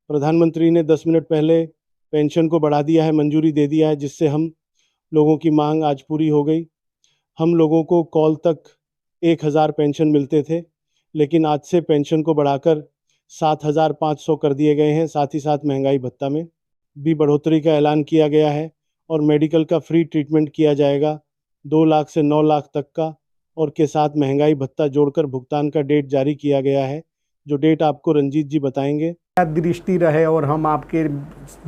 प्रधानमंत्री ने 10 मिनट पहले पेंशन को बढ़ा दिया है, मंजूरी दे दिया है, जिससे हम लोगों की मांग आज पूरी हो गई। हम लोगों को कॉल तक 1000 पेंशन मिलते थे, लेकिन आज से पेंशन को बढ़ाकर 7500 कर दिए गए हैं। साथ ही साथ महंगाई भत्ता में भी बढ़ोतरी का ऐलान किया गया है और मेडिकल का फ्री ट्रीटमेंट किया जाएगा 2 लाख से 9 लाख तक का, और के साथ महंगाई भत्ता जोड़कर भुगतान का डेट जारी किया गया है, जो डेट आपको रंजीत जी बताएंगे। दृष्टि रहे और हम आपके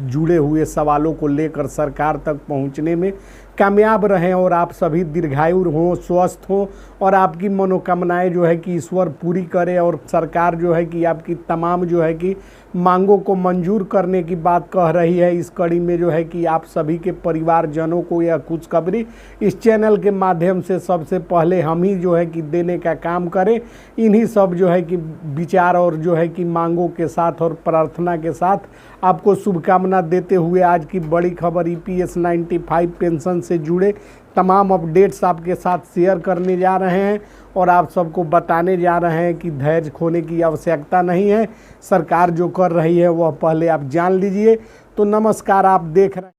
जुड़े हुए सवालों को लेकर सरकार तक पहुंचने में कामयाब रहें और आप सभी दीर्घायु हों, स्वस्थ हों और आपकी मनोकामनाएं जो है कि ईश्वर पूरी करे और सरकार जो है कि आपकी तमाम जो है कि मांगों को मंजूर करने की बात कह रही है। इस कड़ी में जो है कि आप सभी के परिवारजनों को यह खुशखबरी इस चैनल के माध्यम से सबसे पहले हम ही जो है कि देने का काम करें। इन्हीं सब जो है कि विचार और जो है कि मांगों के साथ और प्रार्थना के साथ आपको शुभकामना देते हुए आज की बड़ी खबर EPS 95 पेंशन से जुड़े तमाम अपडेट्स आपके साथ शेयर करने जा रहे हैं और आप सबको बताने जा रहे हैं कि धैर्य खोने की आवश्यकता नहीं है। सरकार जो कर रही है वह पहले आप जान लीजिए। तो नमस्कार, आप देख रहे हैं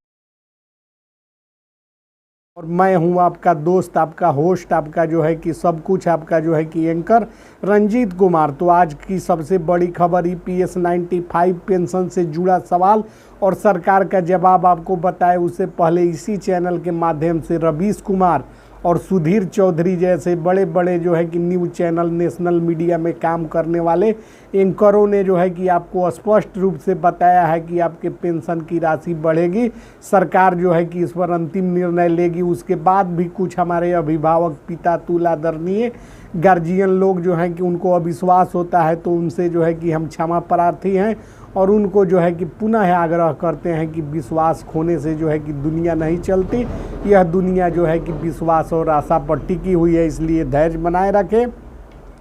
और मैं हूं आपका दोस्त, आपका होस्ट, आपका जो है कि सब कुछ, आपका जो है कि एंकर रंजीत कुमार। तो आज की सबसे बड़ी खबर EPS 95 पेंशन से जुड़ा सवाल और सरकार का जवाब आपको बताए उससे पहले इसी चैनल के माध्यम से रवीश कुमार और सुधीर चौधरी जैसे बड़े बड़े जो है कि न्यूज़ चैनल, नेशनल मीडिया में काम करने वाले एंकरों ने जो है कि आपको स्पष्ट रूप से बताया है कि आपके पेंशन की राशि बढ़ेगी। सरकार जो है कि इस पर अंतिम निर्णय लेगी। उसके बाद भी कुछ हमारे अभिभावक, पिता, तुलादरणीय गार्जियन लोग जो हैं कि उनको अविश्वास होता है, तो उनसे जो है कि हम क्षमा प्रार्थी हैं और उनको जो है कि पुनः आग्रह करते हैं कि विश्वास खोने से जो है कि दुनिया नहीं चलती। यह दुनिया जो है कि विश्वास और आशा पर टिकी हुई है, इसलिए धैर्य बनाए रखें।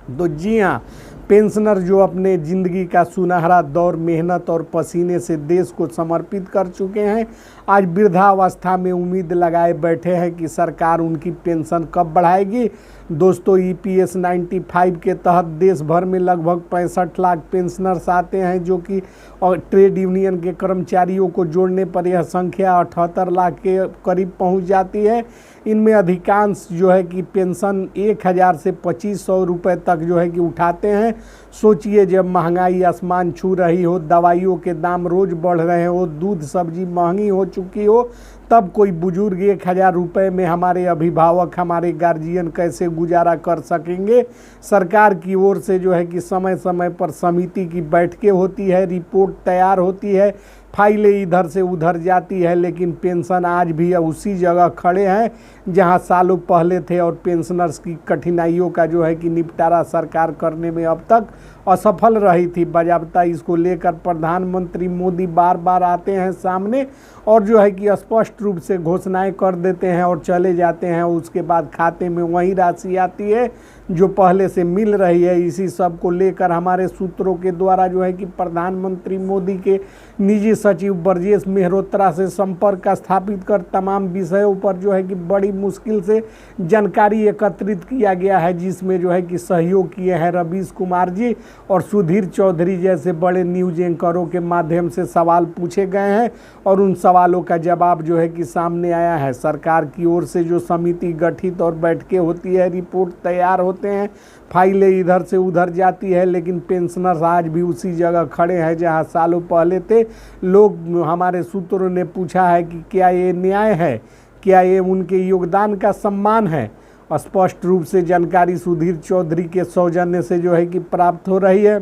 तो जी हाँ, पेंशनर जो अपने ज़िंदगी का सुनहरा दौर मेहनत और पसीने से देश को समर्पित कर चुके हैं, आज वृद्धावस्था में उम्मीद लगाए बैठे हैं कि सरकार उनकी पेंशन कब बढ़ाएगी। दोस्तों, EPS 95 के तहत देश भर में लगभग 65 लाख पेंशनर्स आते हैं, जो कि ट्रेड यूनियन के कर्मचारियों को जोड़ने पर यह संख्या 78 लाख के करीब पहुंच जाती है। इनमें अधिकांश जो है कि पेंशन 1000 से 2500 रुपये तक जो है कि उठाते हैं। सोचिए, जब महंगाई आसमान छू रही हो, दवाइयों के दाम रोज़ बढ़ रहे हो, दूध सब्जी महंगी हो चुकी हो, तब कोई बुजुर्ग 1000 रुपये में हमारे अभिभावक, हमारे गार्जियन कैसे गुजारा कर सकेंगे। सरकार की ओर से जो है कि समय समय पर समिति की बैठकें होती है, रिपोर्ट तैयार होती है, फाइलें इधर से उधर जाती है, लेकिन पेंशन आज भी उसी जगह खड़े हैं जहां सालों पहले थे और पेंशनर्स की कठिनाइयों का जो है कि निपटारा सरकार करने में अब तक असफल रही थी। बजाबता इसको लेकर प्रधानमंत्री मोदी बार बार आते हैं सामने और जो है कि स्पष्ट रूप से घोषणाएं कर देते हैं और चले जाते हैं। उसके बाद खाते में वही राशि आती है जो पहले से मिल रही है। इसी सब को लेकर हमारे सूत्रों के द्वारा जो है कि प्रधानमंत्री मोदी के निजी सचिव ब्रजेश मेहरोत्रा से संपर्क स्थापित कर तमाम विषयों पर जो है कि बड़ी मुश्किल से जानकारी एकत्रित किया गया है, जिसमें जो है कि सहयोग किए हैं रवीश कुमार जी और सुधीर चौधरी जैसे बड़े न्यूज एंकरों के माध्यम से सवाल पूछे गए हैं और उन सवालों का जवाब जो है कि सामने आया है। सरकार की ओर से जो समिति गठित और बैठकें होती है, रिपोर्ट तैयार होते हैं, फाइलें इधर से उधर जाती है, लेकिन पेंशनर्स आज भी उसी जगह खड़े हैं जहां सालों पहले थे। लोग, हमारे सूत्रों ने पूछा है कि क्या ये न्याय है, क्या ये उनके योगदान का सम्मान है। स्पष्ट रूप से जानकारी सुधीर चौधरी के सौजन्य से जो है कि प्राप्त हो रही है।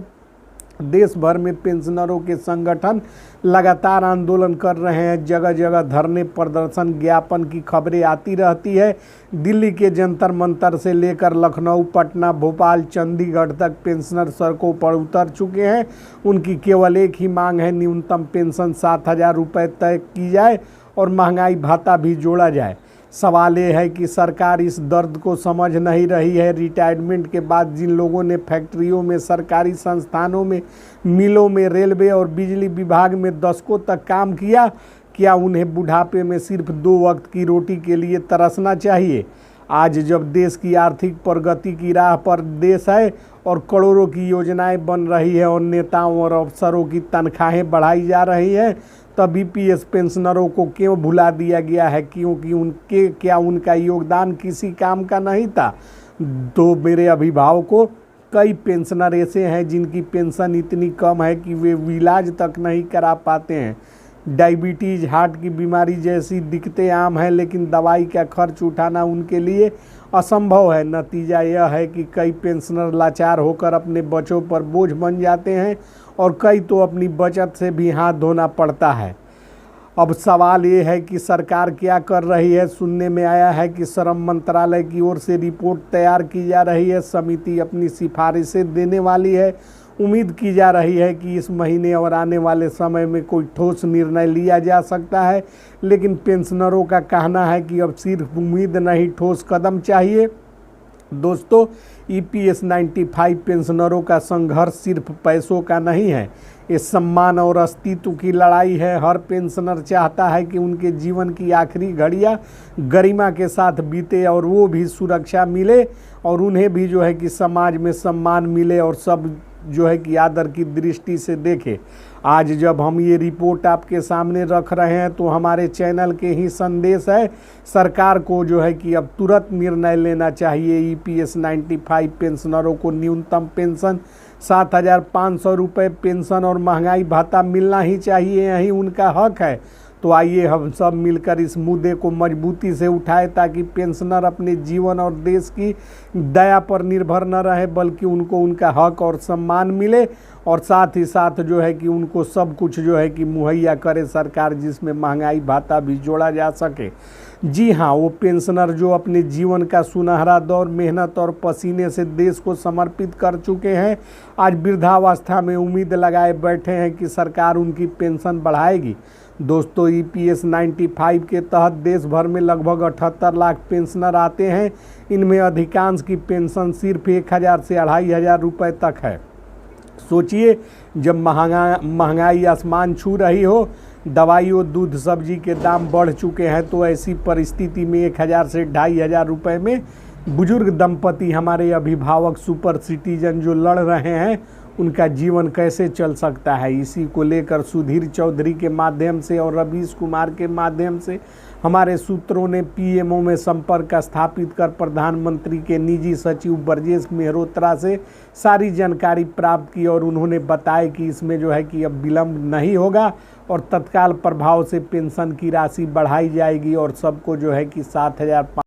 देश भर में पेंशनरों के संगठन लगातार आंदोलन कर रहे हैं, जगह जगह धरने, प्रदर्शन, ज्ञापन की खबरें आती रहती है। दिल्ली के जंतर मंतर से लेकर लखनऊ, पटना, भोपाल, चंडीगढ़ तक पेंशनर सड़कों पर उतर चुके हैं। उनकी केवल एक ही मांग है, न्यूनतम पेंशन 7000 रुपये तय की जाए और महंगाई भत्ता भी जोड़ा जाए। सवाल ये है कि सरकार इस दर्द को समझ नहीं रही है। रिटायरमेंट के बाद जिन लोगों ने फैक्ट्रियों में, सरकारी संस्थानों में, मिलों में, रेलवे और बिजली विभाग में दशकों तक काम किया, क्या उन्हें बुढ़ापे में सिर्फ 2 वक्त की रोटी के लिए तरसना चाहिए? आज जब देश की आर्थिक प्रगति की राह पर देश है और करोड़ों की योजनाएं बन रही है और नेताओं और अफसरों की तनख्वाहें बढ़ाई जा रही है, तब ईपीएस पेंशनरों को क्यों भुला दिया गया है? क्योंकि क्या उनका योगदान किसी काम का नहीं था? तो मेरे अभिभावकों, कई पेंशनर ऐसे हैं जिनकी पेंशन इतनी कम है कि वे इलाज तक नहीं करा पाते हैं। डायबिटीज़, हार्ट की बीमारी जैसी दिक्कतें आम हैं, लेकिन दवाई का खर्च उठाना उनके लिए असंभव है। नतीजा यह है कि कई पेंशनर लाचार होकर अपने बच्चों पर बोझ बन जाते हैं और कई तो अपनी बचत से भी हाथ धोना पड़ता है। अब सवाल ये है कि सरकार क्या कर रही है? सुनने में आया है कि श्रम मंत्रालय की ओर से रिपोर्ट तैयार की जा रही है, समिति अपनी सिफारिशें देने वाली है। उम्मीद की जा रही है कि इस महीने और आने वाले समय में कोई ठोस निर्णय लिया जा सकता है, लेकिन पेंशनरों का कहना है कि अब सिर्फ उम्मीद नहीं, ठोस कदम चाहिए। दोस्तों, ईपीएस 95 पेंशनरों का संघर्ष सिर्फ पैसों का नहीं है, ये सम्मान और अस्तित्व की लड़ाई है। हर पेंशनर चाहता है कि उनके जीवन की आखिरी घड़ियां गरिमा के साथ बीते और वो भी सुरक्षा मिले और उन्हें भी जो है कि समाज में सम्मान मिले और सब जो है कि आदर की दृष्टि से देखे। आज जब हम ये रिपोर्ट आपके सामने रख रहे हैं तो हमारे चैनल के ही संदेश है, सरकार को जो है कि अब तुरंत निर्णय लेना चाहिए। ईपीएस 95 पेंशनरों को न्यूनतम पेंशन 7,500 रुपये पेंशन और महंगाई भत्ता मिलना ही चाहिए, यही उनका हक है। तो आइए हम सब मिलकर इस मुद्दे को मजबूती से उठाएं ताकि पेंशनर अपने जीवन और देश की दया पर निर्भर न रहे, बल्कि उनको उनका हक और सम्मान मिले और साथ ही साथ जो है कि उनको सब कुछ जो है कि मुहैया करे सरकार, जिसमें महंगाई भत्ता भी जोड़ा जा सके। जी हाँ, वो पेंशनर जो अपने जीवन का सुनहरा दौर मेहनत और पसीने से देश को समर्पित कर चुके हैं, आज वृद्धावस्था में उम्मीद लगाए बैठे हैं कि सरकार उनकी पेंशन बढ़ाएगी। दोस्तों, ईपीएस 95 के तहत देश भर में लगभग 78 लाख पेंशनर आते हैं। इनमें अधिकांश की पेंशन सिर्फ 1,000 से 2,500 रुपये तक है। सोचिए, जब महंगाई आसमान छू रही हो, दवाई और दूध सब्जी के दाम बढ़ चुके हैं, तो ऐसी परिस्थिति में 1,000 से 2,500 रुपये में बुजुर्ग दंपति, हमारे अभिभावक, सुपर सिटीजन जो लड़ रहे हैं, उनका जीवन कैसे चल सकता है? इसी को लेकर सुधीर चौधरी के माध्यम से और रवीश कुमार के माध्यम से हमारे सूत्रों ने पीएमओ में संपर्क स्थापित कर प्रधानमंत्री के निजी सचिव ब्रजेश मेहरोत्रा से सारी जानकारी प्राप्त की और उन्होंने बताया कि इसमें जो है कि अब विलंब नहीं होगा और तत्काल प्रभाव से पेंशन की राशि बढ़ाई जाएगी और सबको जो है कि 7,500